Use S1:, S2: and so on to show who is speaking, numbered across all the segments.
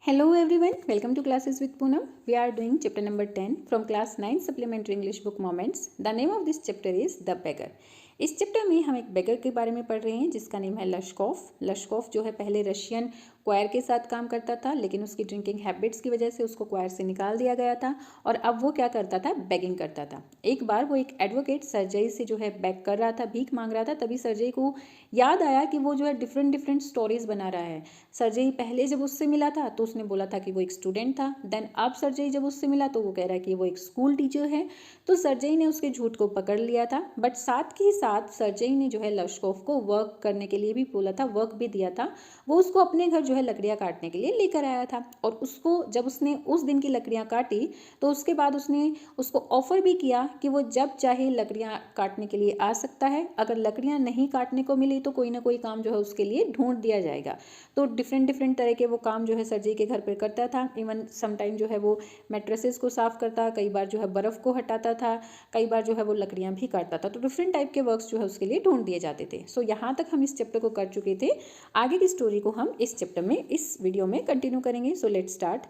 S1: Hello everyone, welcome to Classes with Poonam. We are doing chapter number 10 from class 9 supplementary English book Moments. The name of this chapter is The Beggar. इस chapter में हम एक बेगर के बारे में पढ़ रहे हैं जिसका नेम है लश्कोफ। लश्कोफ जो है पहले रशियन क्वायर के साथ काम करता था, लेकिन उसकी ड्रिंकिंग हैबिट्स की वजह से उसको क्वायर से निकाल दिया गया था और अब वो क्या करता था, बेगिंग करता था। एक बार वो एक एडवोकेट सर्जई से जो है बेग कर रहा था, भीख मांग रहा था। तभी सर्जई को याद आया कि वो जो है डिफरेंट डिफरेंट स्टोरीज बना रहा है। सर्जई पहले जब उससे मिला था तो उसने बोला था कि वो एक स्टूडेंट था। देन अब सर्जई जब उससे मिला तो वो कह रहा है कि वो एक स्कूल टीचर है। तो सर्जई ने उसके झूठ को पकड़ लिया था, बट साथ ही साथ सर्जई ने जो है लश्कोफ को वर्क करने के लिए भी बोला था, वर्क भी दिया था। वो उसको अपने घर जो है लकड़ियाँ काटने के लिए लेकर आया था और उसको जब उसने उस दिन की लकड़ियाँ काटी तो उसके बाद उसने उसको ऑफर भी किया कि वो जब चाहे लकड़ियाँ काटने के लिए आ सकता है। अगर लकड़ियाँ नहीं काटने को मिली तो कोई ना कोई काम जो है उसके लिए ढूंढ दिया जाएगा। तो डिफरेंट तरह के वो काम जो है सर्जई के घर पर करता था। इवन समटाइम जो है वो मैट्रेसेस को साफ करता, कई बार जो है बर्फ़ को हटाता था, कई बार जो है वो लकड़ियाँ भी काटता था। तो डिफरेंट टाइप के वर्क्स जो है उसके लिए ढूंढ दिए जाते थे। सो यहाँ तक हम इस चैप्टर को कर चुके थे। आगे की स्टोरी को हम इस चैप्टर में, इस वीडियो में कंटिन्यू करेंगे। So let's start.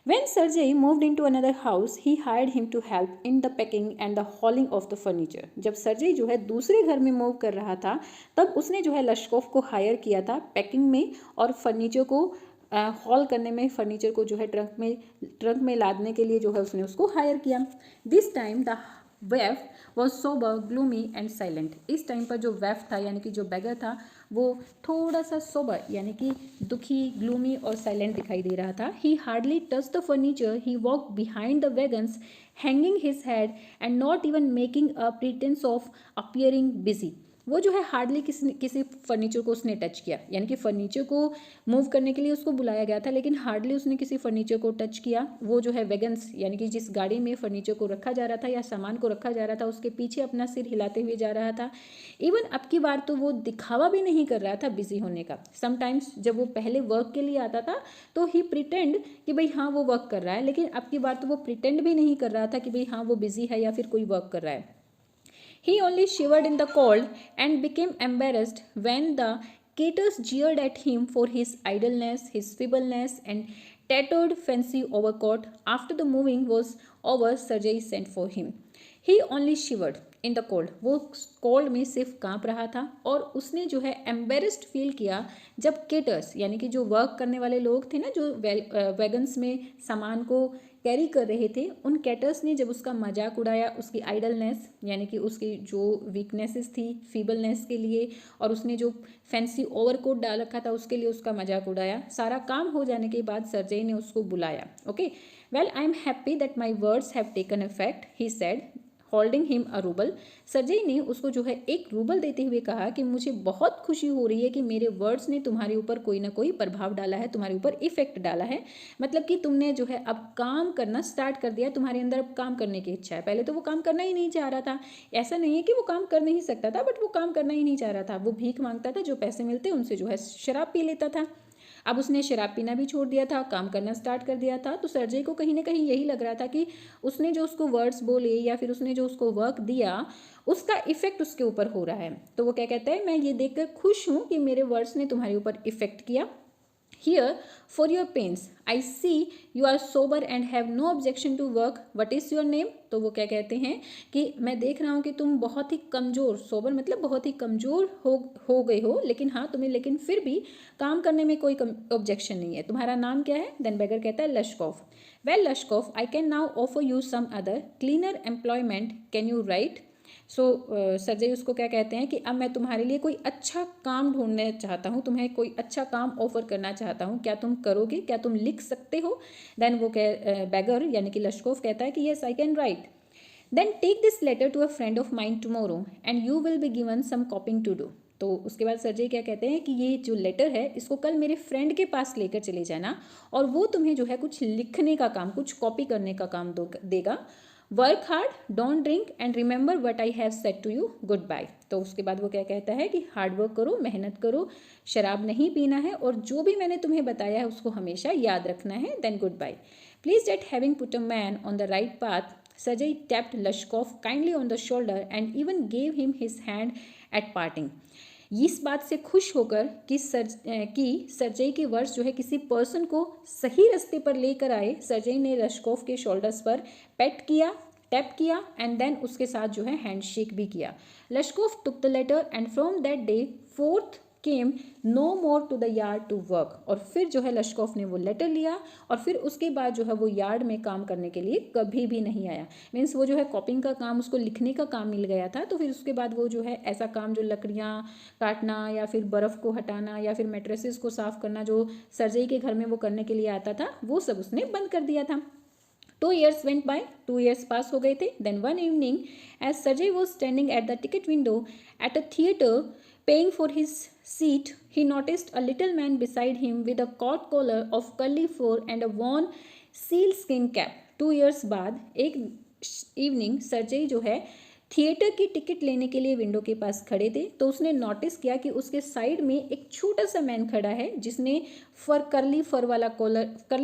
S1: When Sergei moved into another house, he hired him to help in the packing and the hauling of the furniture. जब सर्जई जो है दूसरे घर में मूव कर रहा था तब उसने जो है लश्कोफ को हायर किया था पैकिंग में और फर्नीचर को हॉल करने में, फर्नीचर को जो है ट्रंक में लादने के लिए जो है उसने उसको हायर किया। This time the वेफ was sober, gloomy and silent. इस टाइम पर जो वेफ था यानी कि जो बेगर था वो थोड़ा सा सोबर यानी कि दुखी, ग्लूमी और साइलेंट दिखाई दे रहा था। ही hardly touch the furniture, he walk behind the wagons hanging his head and not even making a pretence of appearing busy. वो जो है हार्डली किसी फर्नीचर को उसने टच किया, यानी कि फर्नीचर को मूव करने के लिए उसको बुलाया गया था लेकिन हार्डली उसने किसी फर्नीचर को टच किया। वो जो है वैगन्स यानी कि जिस गाड़ी में फर्नीचर को रखा जा रहा था या सामान को रखा जा रहा था उसके पीछे अपना सिर हिलाते हुए जा रहा था। इवन अब की बार तो वो दिखावा भी नहीं कर रहा था बिजी होने का। समटाइम्स जब वो पहले वर्क के लिए आता था तो ही प्रिटेंड कि भाई हाँ वो वर्क कर रहा है, लेकिन अब की बार तो वो प्रिटेंड भी नहीं कर रहा था कि भाई हाँ वो बिजी है या फिर कोई वर्क कर रहा है। He only shivered in the cold and became embarrassed when the caterers jeered at him for his idleness, his feebleness, and tattered fancy overcoat. After the moving was over, Sergei sent for him. He only shivered in the cold. वो cold में सिर्फ कांप रहा था और उसने जो है एम्बेरस्ड फील किया जब केटर्स यानी कि जो वर्क करने वाले लोग थे ना, जो वैगन्स में सामान को कैरी कर रहे थे, उन कैटर्स ने जब उसका मजाक उड़ाया, उसकी आइडलनेस यानी कि उसकी जो वीकनेसेस थी फीबलनेस के लिए, और उसने जो फैंसी ओवरकोट डाल रखा था उसके लिए उसका मजाक उड़ाया। सारा काम हो जाने के बाद सर्जई ने उसको बुलाया। Okay, well I am happy that my words have taken effect, he said holding him a rouble. Sergei ने उसको जो है एक रूबल देते हुए कहा कि मुझे बहुत खुशी हो रही है कि मेरे वर्ड्स ने तुम्हारे ऊपर कोई ना कोई प्रभाव डाला है, तुम्हारे ऊपर इफेक्ट डाला है। मतलब कि तुमने जो है अब काम करना स्टार्ट कर दिया, तुम्हारे अंदर अब काम करने की इच्छा है। पहले तो वो काम करना ही नहीं चाह रहा था। ऐसा नहीं है कि वो काम कर नहीं सकता था, बट वो काम करना ही नहीं चाह रहा था। वो भीख मांगता था, जो पैसे मिलते उनसे जो है शराब पी लेता था। अब उसने शराब पीना भी छोड़ दिया था, काम करना स्टार्ट कर दिया था। तो सर्जई को कहीं ना कहीं यही लग रहा था कि उसने जो उसको वर्ड्स बोले या फिर उसने जो उसको वर्क दिया उसका इफेक्ट उसके ऊपर हो रहा है। तो वो क्या कहता है, मैं ये देखकर खुश हूँ कि मेरे वर्ड्स ने तुम्हारे ऊपर इफेक्ट किया। Here, for your pains, I see you are sober and have no objection to work. What is your name? तो वो क्या कहते हैं कि मैं देख रहा हूँ कि तुम बहुत ही कमज़ोर, सोबर मतलब बहुत ही कमज़ोर हो गए हो, लेकिन हाँ तुम्हें लेकिन फिर भी काम करने में कोई ऑब्जेक्शन नहीं है। तुम्हारा नाम क्या है? देन बेगर कहता है Lushkoff. Well Lushkoff, I can now offer you some other cleaner employment, can you write? So Sergei उसको क्या कहते हैं कि अब मैं तुम्हारे लिए कोई अच्छा काम ढूंढना चाहता हूँ, तुम्हें कोई अच्छा काम ऑफर करना चाहता हूँ, क्या तुम करोगे, क्या तुम लिख सकते हो? देन वो बेगर यानी कि लश्कोफ कहता है कि yes I can write. Then take this letter to a friend of mind tomorrow and you will be given some copying to do. तो उसके बाद सर्जई क्या कहते हैं कि ये जो लेटर है इसको कल मेरे फ्रेंड के पास लेकर चले जाना और वो तुम्हें जो है कुछ लिखने का काम, कुछ कॉपी करने का काम देगा। Work hard, don't drink and remember what I have said to you, good bye. तो उसके बाद वो क्या कहता है कि हार्ड वर्क करो, मेहनत करो, शराब नहीं पीना है और जो भी मैंने तुम्हें बताया है उसको हमेशा याद रखना है, then good bye. Please that having put a man on the right path, Sergei tapped Lashkov kindly on the shoulder and even gave him his hand at parting. इस बात से खुश होकर कि सर्जेई के वर्ड्स जो है किसी पर्सन को सही रास्ते पर लेकर आए, सर्जेई ने लश्कोव के शोल्डर्स पर पैट किया, टैप किया एंड देन उसके साथ जो है हैंडशेक भी किया। Lushkoff took the letter and from that day forth came no more to the yard to work. और फिर जो है लश्कोव ने वो लेटर लिया और फिर उसके बाद जो है वो यार्ड में काम करने के लिए कभी भी नहीं आया। मीन्स वो जो है कॉपिंग का काम, उसको लिखने का काम मिल गया था, तो फिर उसके बाद वो जो है ऐसा काम जो लकड़ियाँ काटना या फिर बर्फ़ को हटाना या फिर मैट्रेसेस को साफ़ करना जो सर्जेई के घर में वो करने के लिए आता था, वो सब उसने बंद कर दिया था। 2 years went by, 2 years पास हो गए थे। Then one evening, as Sergey was standing at the ticket window at a theater paying for his seat, he noticed a little man beside him with a coat collar of curly fur and a worn sealskin cap. 2 years बाद एक evening Sergei जो है theatre की ticket लेने के लिए window के पास खड़े थे, तो उसने नोटिस किया कि उसके साइड में एक छोटा सा मैन खड़ा है जिसने कर्ली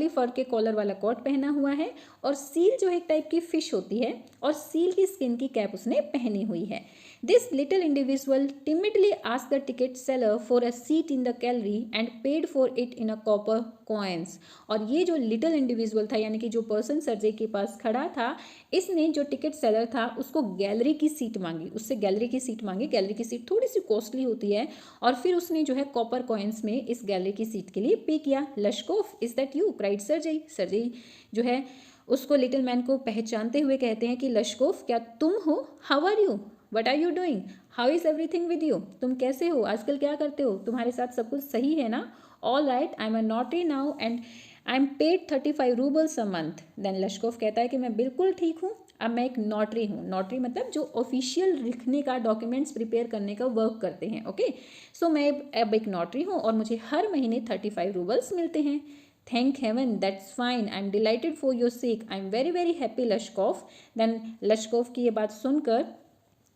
S1: फर के कॉलर वाला कोट पहना हुआ है और सील जो एक टाइप की फिश होती है और सील की स्किन की कैप उसने पहनी हुई है। This little individual timidly asked the ticket seller for a seat in the gallery and paid for it in a copper coins. और ये जो लिटिल इंडिविजुअल था, यानी कि जो पर्सन सर्जेई के पास खड़ा था, इसने जो टिकट सेलर था उसको गैलरी की सीट मांगी, उससे गैलरी की सीट मांगी। गैलरी की सीट थोड़ी सी कॉस्टली होती है और फिर उसने जो है कॉपर कॉइन्स में इस गैलरी की सीट के लिए पे किया। Lushkoff, is that you? Cried Sergei. Sergei जो है उसको लिटिल मैन को पहचानते हुए कहते हैं कि लश्कोव, क्या तुम हो? How are you? What are you doing? How is everything with you? तुम कैसे हो? आजकल क्या करते हो? तुम्हारे साथ सब कुछ सही है ना? All right, I am a notary now and I am paid 35 roubles a month. Then Lushkoff कहता है कि मैं बिल्कुल ठीक हूँ, अब मैं एक नॉटरी हूँ। नॉटरी मतलब जो ऑफिशियल लिखने का, डॉक्यूमेंट्स प्रिपेयर करने का वर्क करते हैं। ओके, सो मैं अब एक नॉटरी हूँ और मुझे हर महीने 35 रूबल्स मिलते हैं। Thank heaven, that's fine. I'm delighted for your sake. I'm very very happy, Lashkov. Then Lashkov की ये बात सुनकर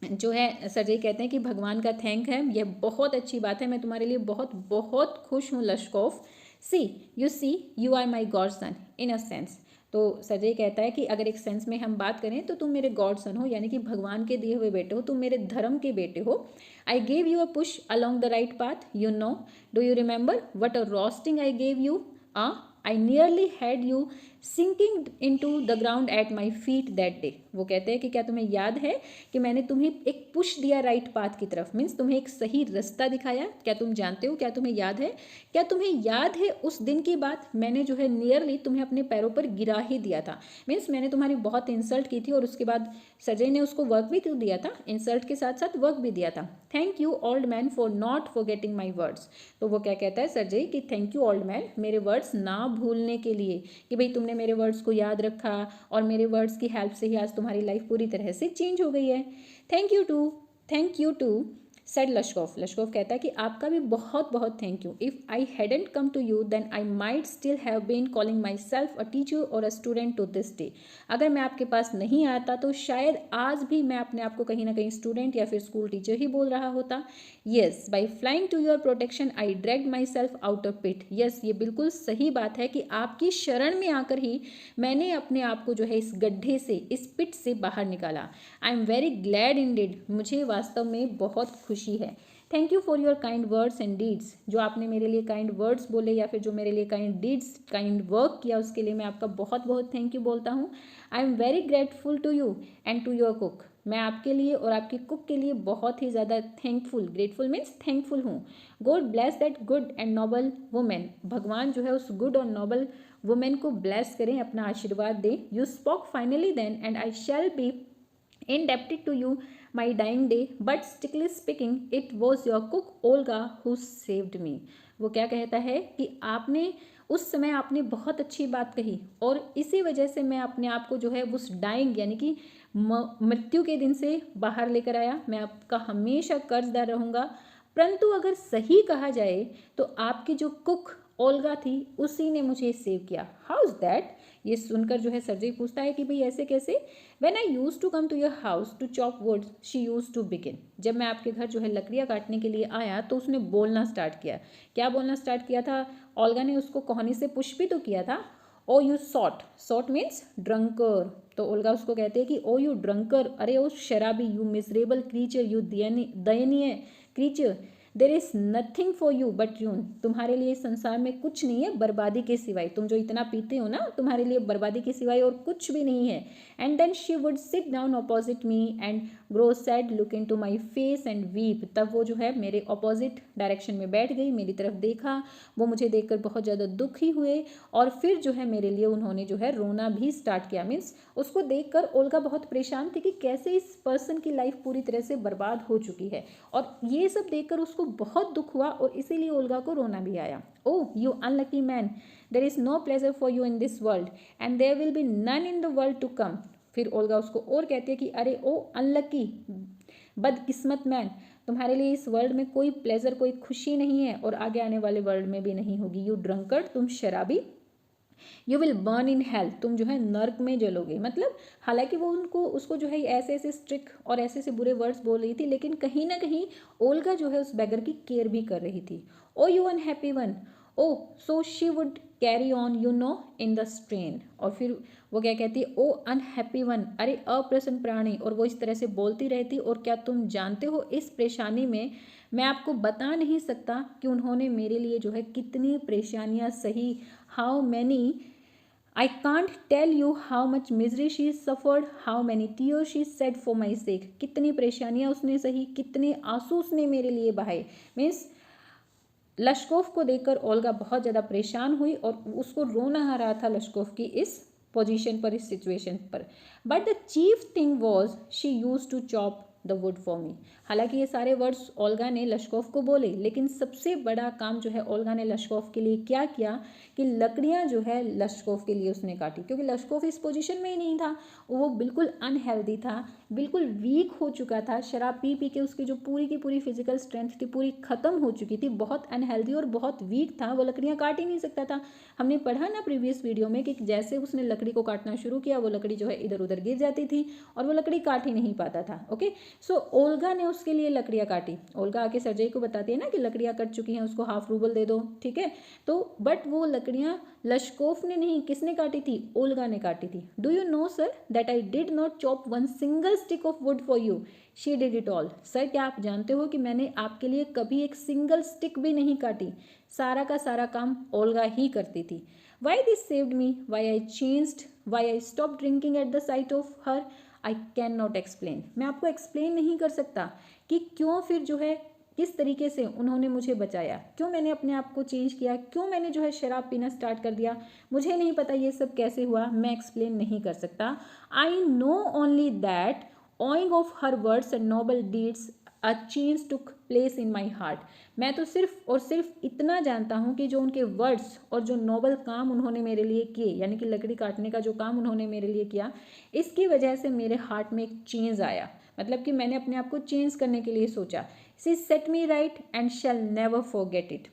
S1: जो है सर्जेई कहते हैं कि भगवान का थैंक है, यह बहुत अच्छी बात है, मैं तुम्हारे लिए बहुत बहुत खुश हूँ लश्कोव। See you are my godson in a sense. तो सर्जेई कहता है कि अगर एक सेंस में हम बात करें तो तुम मेरे गॉड सन हो, यानी कि भगवान के दिए हुए बेटे हो, तुम मेरे धर्म के बेटे हो। I gave you a push along the right path, you know, do you remember what a roasting I gave you? I nearly had you sinking into the ground at my feet that day. वो कहते हैं कि क्या तुम्हें याद है कि मैंने तुम्हें एक पुश दिया राइट पाथ की तरफ, मीन्स तुम्हें एक सही रास्ता दिखाया। क्या तुम जानते हो, क्या तुम्हें याद है? क्या तुम्हें याद है उस दिन की बात? मैंने जो है नियरली तुम्हें अपने पैरों पर गिरा ही दिया था, मीन्स मैंने तुम्हारी बहुत इंसल्ट की थी और उसके बाद सर्जेई ने उसको वर्क भी तो दिया था, इंसल्ट के साथ साथ वर्क भी दिया था। Thank you old man for not forgetting my words. तो वो क्या कहता है सर्जेई कि थैंक यू ओल्ड मैन, मेरे वर्ड्स ना भूलने के लिए, कि भाई तुमने मेरे वर्ड्स को याद रखा और मेरे वर्ड्स की हेल्प से ही आज तुम्हारी लाइफ पूरी तरह से चेंज हो गई है। Thank you too said Lushkoff. Lushkoff कहता है कि आपका भी बहुत बहुत thank you. If I hadn't come to you then I might still have been calling myself a teacher और a student to this day. अगर मैं आपके पास नहीं आता तो शायद आज भी मैं अपने आप को कहीं ना कहीं स्टूडेंट या फिर स्कूल टीचर ही बोल रहा होता। Yes, by flying to your protection I dragged myself out of pit. Yes, ये बिल्कुल सही बात है कि आपकी शरण में आकर ही मैंने अपने आप को जो है इस गड्ढे से, इस पिट से बाहर निकाला। आई एम वेरी ग्लैड इंडीड, मुझे वास्तव में बहुत खुशी है। Thank you for your kind words and deeds, जो आपने मेरे लिए काइंड वर्ड्स बोले या फिर जो मेरे लिए काइंड डीड्स, काइंड वर्क किया, उसके लिए मैं आपका बहुत बहुत थैंक यू बोलता हूँ। I am very grateful to you and to your cook. मैं आपके लिए और आपकी कुक के लिए बहुत ही ज़्यादा थैंकफुल, ग्रेटफुल मीन्स थैंकफुल हूँ। God bless that good and noble women. भगवान जो है उस गुड और नोबल वुमेन को ब्लेस करें, अपना आशीर्वाद दें। You spoke finally then and I shall be indebted to you my dying day, but strictly speaking it was your cook Olga who saved me। वो क्या कहता है कि आपने उस समय आपने बहुत अच्छी बात कही और इसी वजह से मैं अपने आप को जो है उस डाइंग यानी कि मृत्यु के दिन से बाहर लेकर आया। मैं आपका हमेशा कर्जदार रहूँगा। परंतु अगर सही कहा जाए तो आपकी जो कुक ओल्गा थी उसी ने मुझे सेव किया। How is that? ये सुनकर जो है सर्जेई पूछता है कि भाई ऐसे कैसे? When I use to come to your house to chop wood she use to begin. जब मैं आपके घर जो है लकड़ियाँ काटने के लिए आया तो उसने बोलना स्टार्ट किया। क्या बोलना स्टार्ट किया था? ओल्गा ने उसको कोहनी से पुश भी तो किया था। Oh you sot, sot means drunkard. तो ओल्गा उसको कहते हैं कि ओ यू ड्रंकर, अरे ओ शराबी, यू मिजरेबल क्रीचर, यू दयनीय creature, there is nothing for you but यून, तुम्हारे लिए संसार में कुछ नहीं है बर्बादी के सिवाय, तुम जो इतना पीते हो ना तुम्हारे लिए बर्बादी के सिवाय और कुछ भी नहीं है। And then she would sit down opposite me and grow sad look into my face and weep, तब वो जो है मेरे अपोजिट डायरेक्शन में बैठ गई, मेरी तरफ देखा, वो मुझे देखकर बहुत ज़्यादा दुखी हुए और फिर जो है मेरे लिए उन्होंने जो है रोना भी स्टार्ट किया। मीन्स उसको देखकर ओल्गा बहुत परेशान थी कि कैसे इस पर्सन की लाइफ पूरी तरह से बर्बाद हो चुकी है, और ये सब देखकर उसको बहुत दुख हुआ और इसीलिए ओल्गा को रोना भी आया। Oh you unlucky man, there is no pleasure for you in this world and there will be none in the world to come. फिर ओल्गा उसको और कहती है कि अरे ओ अनलकी, बदकिस्मत मैन, तुम्हारे लिए इस वर्ल्ड में कोई प्लेजर, कोई खुशी नहीं है और आगे आने वाले वर्ल्ड में भी नहीं होगी। यू ड्रंकर्ड, तुम शराबी, you will burn in hell, तुम जो है नर्क में जलोगे। मतलब हालांकि वो उसको जो है ऐसे ऐसे स्ट्रिक्ट और ऐसे ऐसे बुरे वर्ड्स बोल रही थी, लेकिन कहीं ना कहीं ओल्गा जो है उस बेगर की केयर भी कर रही थी। Oh you unhappy one, oh so she would carry on you know in the strain. और फिर वो क्या कहती है, ओ अनहैप्पी वन, अरे अप्रसन्न प्राणी, और वो इस तरह से बोलती रहती। और क्या तुम जानते हो इस परेशानी में मैं आपको बता नहीं सकता कि उन्होंने मेरे लिए जो है कितनी परेशानियां सही। How many, I can't tell you how much misery she suffered, how many tears she shed for my sake, कितनी परेशानियां उसने सही, कितने आंसू उसने मेरे लिए बहाए। मीन्स लश्कोफ को देखकर ओल्गा बहुत ज़्यादा परेशान हुई और उसको रोना आ रहा था लश्कोफ की इस पोजीशन पर, इस सिचुएशन पर। But the chief thing was she use to chop the wood for me. हालांकि ये सारे वर्ड्स ओल्गा ने लश्कोफ को बोले, लेकिन सबसे बड़ा काम जो है ओल्गा ने लश्कोफ के लिए क्या किया कि लकड़ियां जो है लश्कोफ के लिए उसने काटी, क्योंकि लश्कोफ इस पोजीशन में ही नहीं था, वो बिल्कुल अनहेल्दी था, बिल्कुल वीक हो चुका था, शराब पी पी के उसकी जो पूरी की पूरी फिजिकल स्ट्रेंथ थी पूरी खत्म हो चुकी थी, बहुत अनहेल्दी और बहुत वीक था, वो लकड़ियाँ काट ही नहीं सकता था। हमने पढ़ा ना प्रीवियस वीडियो में कि जैसे उसने लकड़ी को काटना शुरू किया वो लकड़ी जो है इधर उधर गिर जाती थी और वो लकड़ी काट ही नहीं पाता था। ओके, सो ओल्गा ने उसके लिए लकड़ियाँ काटी। ओल्गा आके सर्जई को बताती है ना कि लकड़ियाँ कट चुकी हैं, उसको हाफ रूबल दे दो, ठीक है। तो बट वो लकड़ियाँ लश्कोफ ने नहीं, किसने काटी थी, ओल्गा ने काटी थी। Do you know sir that I did not chop one single stick of would for you, she did it all. Sir क्या आप जानते हो कि मैंने आपके लिए कभी एक सिंगल स्टिक भी नहीं काटी, सारा का सारा काम ओल्गा ही करती थी। Why this saved me, why I changed, why I stop drinking at the sight of her, I cannot explain. मैं आपको एक्सप्लेन नहीं कर सकता कि क्यों फिर जो है किस तरीके से उन्होंने मुझे बचाया, क्यों मैंने अपने आप को चेंज किया, क्यों मैंने जो है शराब पीना स्टार्ट कर दिया, मुझे नहीं पता ये सब कैसे हुआ, मैं एक्सप्लेन नहीं कर सकता। I know only that owing of her words and noble deeds a change took place in my heart। मैं तो सिर्फ और सिर्फ इतना जानता हूँ कि जो उनके वर्ड्स और जो नोबल काम उन्होंने मेरे लिए किए, यानी कि लकड़ी काटने का जो काम उन्होंने मेरे लिए किया, इसकी वजह से मेरे हार्ट में एक चेंज आया। मतलब कि मैंने अपने आप को चेंज करने के लिए सोचा। She said me right and shall never forget it.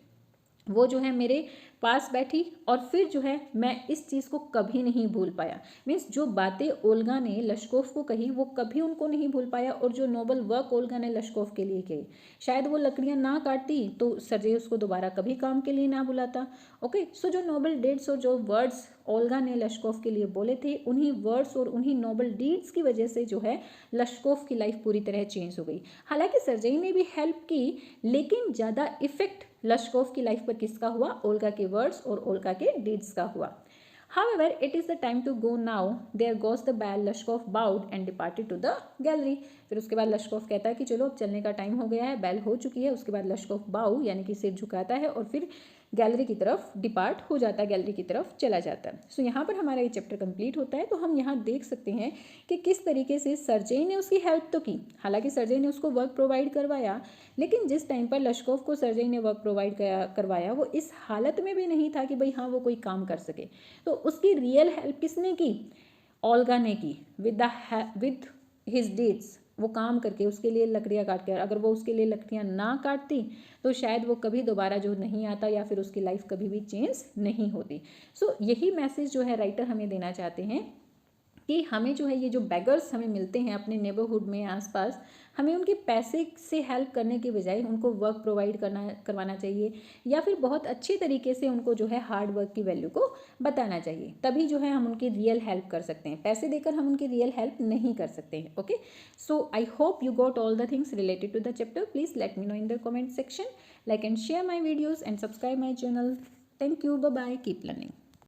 S1: वो जो है मेरे पास बैठी और फिर जो है मैं इस चीज़ को कभी नहीं भूल पाया। मीन्स जो बातें ओल्गा ने लश्कोफ को कही वो कभी उनको नहीं भूल पाया, और जो नोबल वर्क ओल्गा ने लश्कोफ के लिए की, शायद वो लकड़ियाँ ना काटती तो सर्जेई उसको दोबारा कभी काम के लिए ना बुलाता। ओके, सो जो नोबल डीड्स और जो वर्ड्स ओल्गा ने लश्कोफ के लिए बोले थे, उन्हीं वर्ड्स और उन्हीं नोबल डीड्स की वजह से जो है लश्कोफ की लाइफ पूरी तरह चेंज हो गई। हालांकि सर्जेई ने भी हेल्प की, लेकिन ज़्यादा इफेक्ट लश्कोफ की लाइफ पर किसका हुआ, ओल्गा के वर्ड्स और ओल्गा के डीड्स का हुआ। However, it is the time to go now. There goes the bell. लश्कोफ bowed and departed to the gallery. फिर उसके बाद लश्कोफ कहता है कि चलो अब चलने का टाइम हो गया है, बेल हो चुकी है। उसके बाद लश्कोफ बाउ यानी कि सिर झुकाता है और फिर गैलरी की तरफ डिपार्ट हो जाता है, गैलरी की तरफ चला जाता है। सो यहाँ पर हमारा ये चैप्टर कंप्लीट होता है। तो हम यहाँ देख सकते हैं कि किस तरीके से सर्जेई ने उसकी हेल्प तो की, हालांकि सर्जेई ने उसको वर्क प्रोवाइड करवाया, लेकिन जिस टाइम पर लश्कोफ को सर्जेई ने वर्क प्रोवाइड करवाया वो इस हालत में भी नहीं था कि भाई हाँ वो कोई काम कर सके। तो उसकी रियल हेल्प किसने की, ओल्गा ने की, विद हिज डीड्स। वो काम करके उसके लिए लकड़ियाँ काट कर, अगर वो उसके लिए लकड़ियाँ ना काटती तो शायद वो कभी दोबारा जो नहीं आता या फिर उसकी लाइफ कभी भी चेंज नहीं होती। सो यही मैसेज जो है राइटर हमें देना चाहते हैं कि हमें जो है ये जो बेगर्स हमें मिलते हैं अपने नेबरहुड में आसपास, हमें उनके पैसे से हेल्प करने के बजाय उनको वर्क प्रोवाइड करवाना चाहिए, या फिर बहुत अच्छी तरीके से उनको जो है हार्ड वर्क की वैल्यू को बताना चाहिए। तभी जो है हम उनकी रियल हेल्प कर सकते हैं, पैसे देकर हम उनकी रियल हेल्प नहीं कर सकते हैं। Okay, so I hope you got all the things related to the chapter. Please let me know in the comment section. Like and share my videos and subscribe my channel. Thank you. Bye bye. Keep learning.